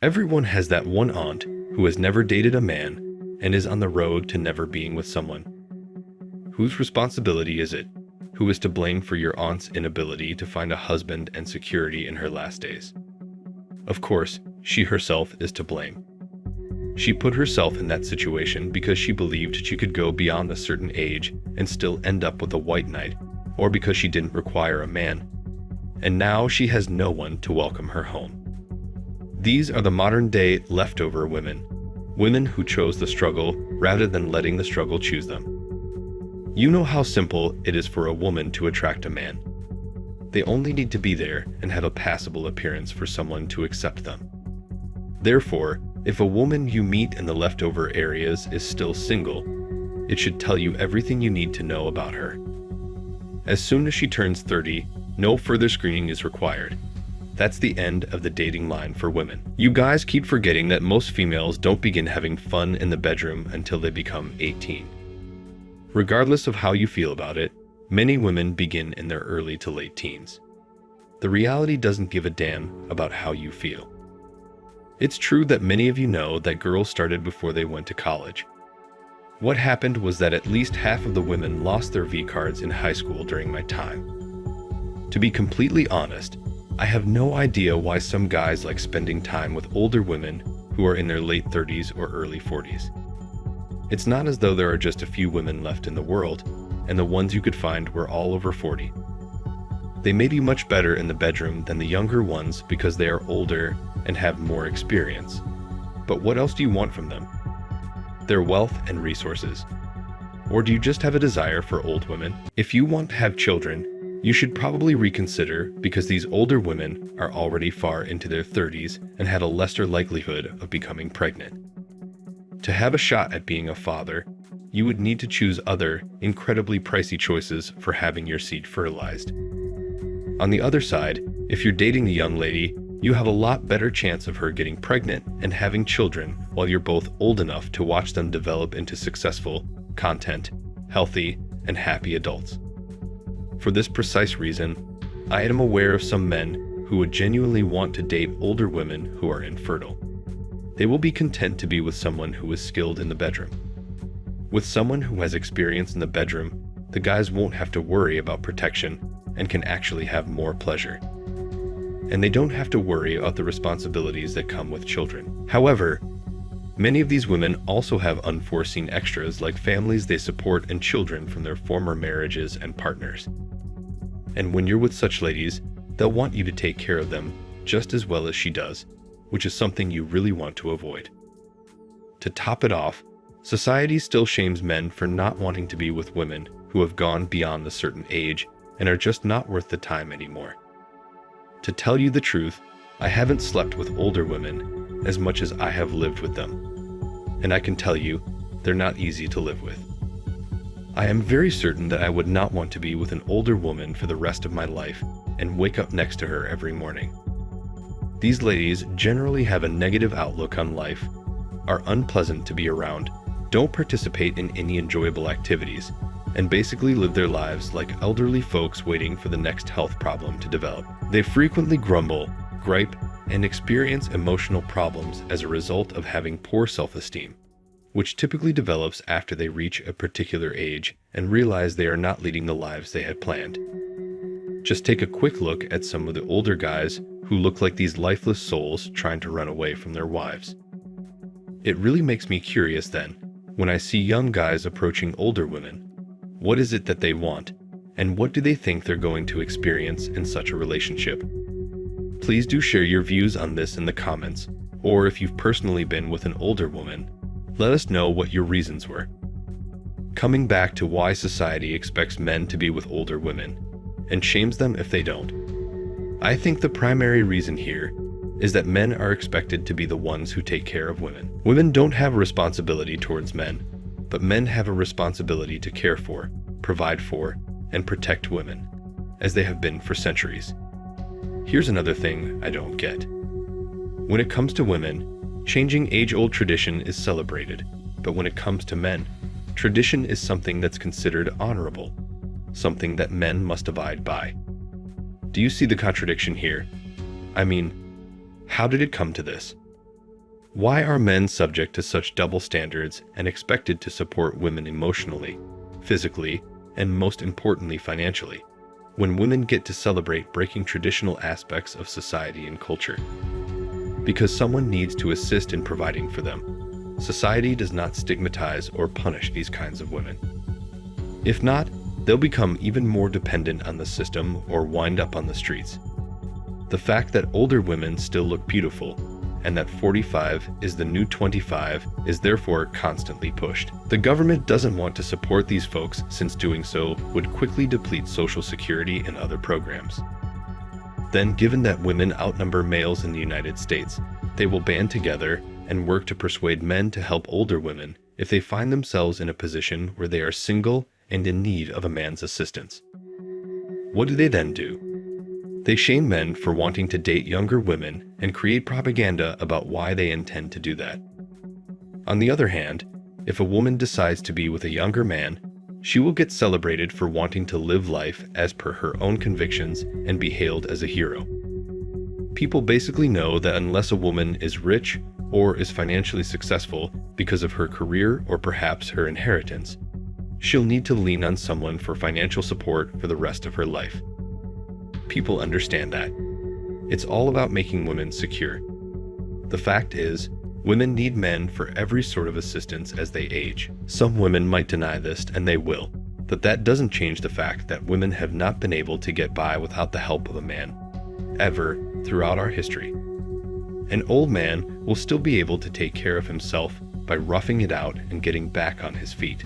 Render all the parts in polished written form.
Everyone has that one aunt who has never dated a man and is on the road to never being with someone. Whose responsibility is it? Who is to blame for your aunt's inability to find a husband and security in her last days? Of course, she herself is to blame. She put herself in that situation because she believed she could go beyond a certain age and still end up with a white knight, or because she didn't require a man. And now she has no one to welcome her home. These are the modern-day leftover women, women who chose the struggle rather than letting the struggle choose them. You know how simple it is for a woman to attract a man. They only need to be there and have a passable appearance for someone to accept them. Therefore, if a woman you meet in the leftover areas is still single, it should tell you everything you need to know about her. As soon as she turns 30, no further screening is required. That's the end of the dating line for women. You guys keep forgetting that most females don't begin having fun in the bedroom until they become 18. Regardless of how you feel about it, many women begin in their early to late teens. The reality doesn't give a damn about how you feel. It's true that many of you know that girls started before they went to college. What happened was that at least half of the women lost their V-cards in high school during my time. To be completely honest, I have no idea why some guys like spending time with older women who are in their late 30s or early 40s. It's not as though there are just a few women left in the world, and the ones you could find were all over 40. They may be much better in the bedroom than the younger ones because they are older and have more experience. But what else do you want from them? Their wealth and resources. Or do you just have a desire for old women? If you want to have children, you should probably reconsider because these older women are already far into their 30s and had a lesser likelihood of becoming pregnant. To have a shot at being a father, you would need to choose other, incredibly pricey choices for having your seed fertilized. On the other side, if you're dating a young lady, you have a lot better chance of her getting pregnant and having children while you're both old enough to watch them develop into successful, content, healthy, and happy adults. For this precise reason, I am aware of some men who would genuinely want to date older women who are infertile. They will be content to be with someone who is skilled in the bedroom. With someone who has experience in the bedroom, the guys won't have to worry about protection and can actually have more pleasure. And they don't have to worry about the responsibilities that come with children. However, many of these women also have unforeseen extras like families they support and children from their former marriages and partners. And when you're with such ladies, they'll want you to take care of them just as well as she does, which is something you really want to avoid. To top it off, society still shames men for not wanting to be with women who have gone beyond a certain age and are just not worth the time anymore. To tell you the truth, I haven't slept with older women as much as I have lived with them. And I can tell you, they're not easy to live with. I am very certain that I would not want to be with an older woman for the rest of my life and wake up next to her every morning. These ladies generally have a negative outlook on life, are unpleasant to be around, don't participate in any enjoyable activities, and basically live their lives like elderly folks waiting for the next health problem to develop. They frequently grumble, gripe, and experience emotional problems as a result of having poor self-esteem, which typically develops after they reach a particular age and realize they are not leading the lives they had planned. Just take a quick look at some of the older guys who look like these lifeless souls trying to run away from their wives. It really makes me curious then, when I see young guys approaching older women, what is it that they want, and what do they think they're going to experience in such a relationship? Please do share your views on this in the comments, or if you've personally been with an older woman, let us know what your reasons were. Coming back to why society expects men to be with older women, and shames them if they don't. I think the primary reason here is that men are expected to be the ones who take care of women. Women don't have a responsibility towards men, but men have a responsibility to care for, provide for, and protect women, as they have been for centuries. Here's another thing I don't get. When it comes to women, changing age-old tradition is celebrated, but when it comes to men, tradition is something that's considered honorable, something that men must abide by. Do you see the contradiction here? I mean, how did it come to this? Why are men subject to such double standards and expected to support women emotionally, physically, and most importantly financially, when women get to celebrate breaking traditional aspects of society and culture? Because someone needs to assist in providing for them. Society does not stigmatize or punish these kinds of women. If not, they'll become even more dependent on the system or wind up on the streets. The fact that older women still look beautiful and that 45 is the new 25 is therefore constantly pushed. The government doesn't want to support these folks since doing so would quickly deplete Social Security and other programs. Then, given that women outnumber males in the United States, they will band together and work to persuade men to help older women if they find themselves in a position where they are single and in need of a man's assistance. What do they then do? They shame men for wanting to date younger women and create propaganda about why they intend to do that. On the other hand, if a woman decides to be with a younger man, she will get celebrated for wanting to live life as per her own convictions and be hailed as a hero. People basically know that unless a woman is rich or is financially successful because of her career or perhaps her inheritance, she'll need to lean on someone for financial support for the rest of her life. People understand that. It's all about making women secure. The fact is, women need men for every sort of assistance as they age. Some women might deny this, and they will, but that doesn't change the fact that women have not been able to get by without the help of a man, ever, throughout our history. An old man will still be able to take care of himself by roughing it out and getting back on his feet.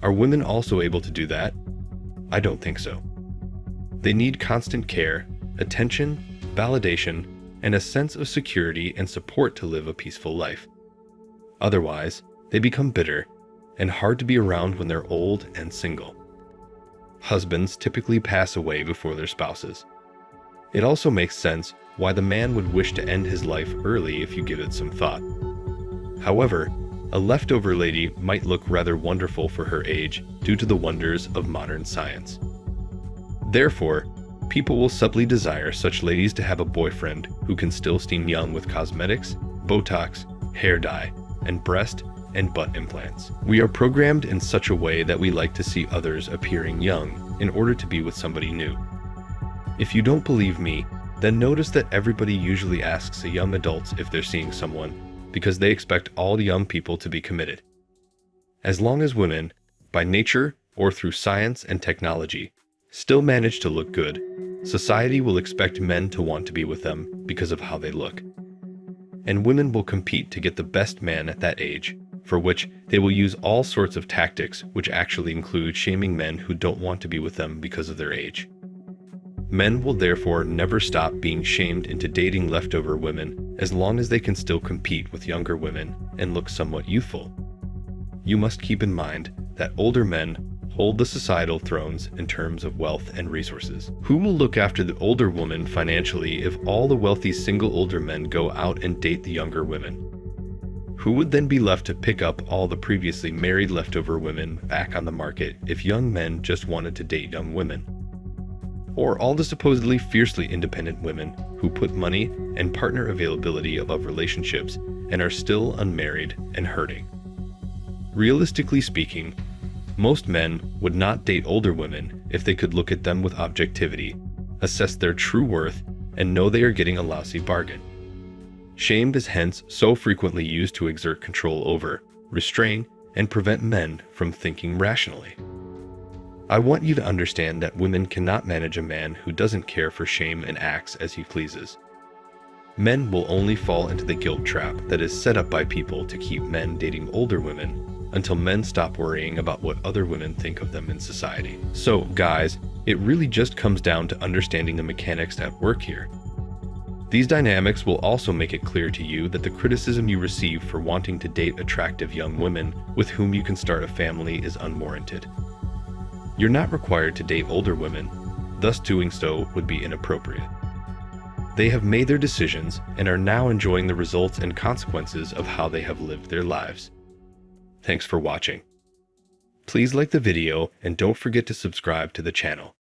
Are women also able to do that? I don't think so. They need constant care, attention, validation, and a sense of security and support to live a peaceful life. Otherwise, they become bitter and hard to be around when they're old and single. Husbands typically pass away before their spouses. It also makes sense why the man would wish to end his life early if you give it some thought. However, a leftover lady might look rather wonderful for her age due to the wonders of modern science. Therefore, people will subtly desire such ladies to have a boyfriend who can still seem young with cosmetics, Botox, hair dye, and breast and butt implants. We are programmed in such a way that we like to see others appearing young in order to be with somebody new. If you don't believe me, then notice that everybody usually asks the young adults if they're seeing someone because they expect all young people to be committed. As long as women, by nature or through science and technology, still manage to look good, society will expect men to want to be with them because of how they look. And women will compete to get the best man at that age, for which they will use all sorts of tactics which actually include shaming men who don't want to be with them because of their age. Men will therefore never stop being shamed into dating leftover women as long as they can still compete with younger women and look somewhat youthful. You must keep in mind that older men hold the societal thrones in terms of wealth and resources. Who will look after the older woman financially if all the wealthy single older men go out and date the younger women? Who would then be left to pick up all the previously married leftover women back on the market if young men just wanted to date young women? Or all the supposedly fiercely independent women who put money and partner availability above relationships and are still unmarried and hurting? Realistically speaking, most men would not date older women if they could look at them with objectivity, assess their true worth, and know they are getting a lousy bargain. Shame is hence so frequently used to exert control over, restrain, and prevent men from thinking rationally. I want you to understand that women cannot manage a man who doesn't care for shame and acts as he pleases. Men will only fall into the guilt trap that is set up by people to keep men dating older women until men stop worrying about what other women think of them in society. So, guys, it really just comes down to understanding the mechanics at work here. These dynamics will also make it clear to you that the criticism you receive for wanting to date attractive young women with whom you can start a family is unwarranted. You're not required to date older women, thus doing so would be inappropriate. They have made their decisions and are now enjoying the results and consequences of how they have lived their lives. Thanks for watching. Please like the video and don't forget to subscribe to the channel.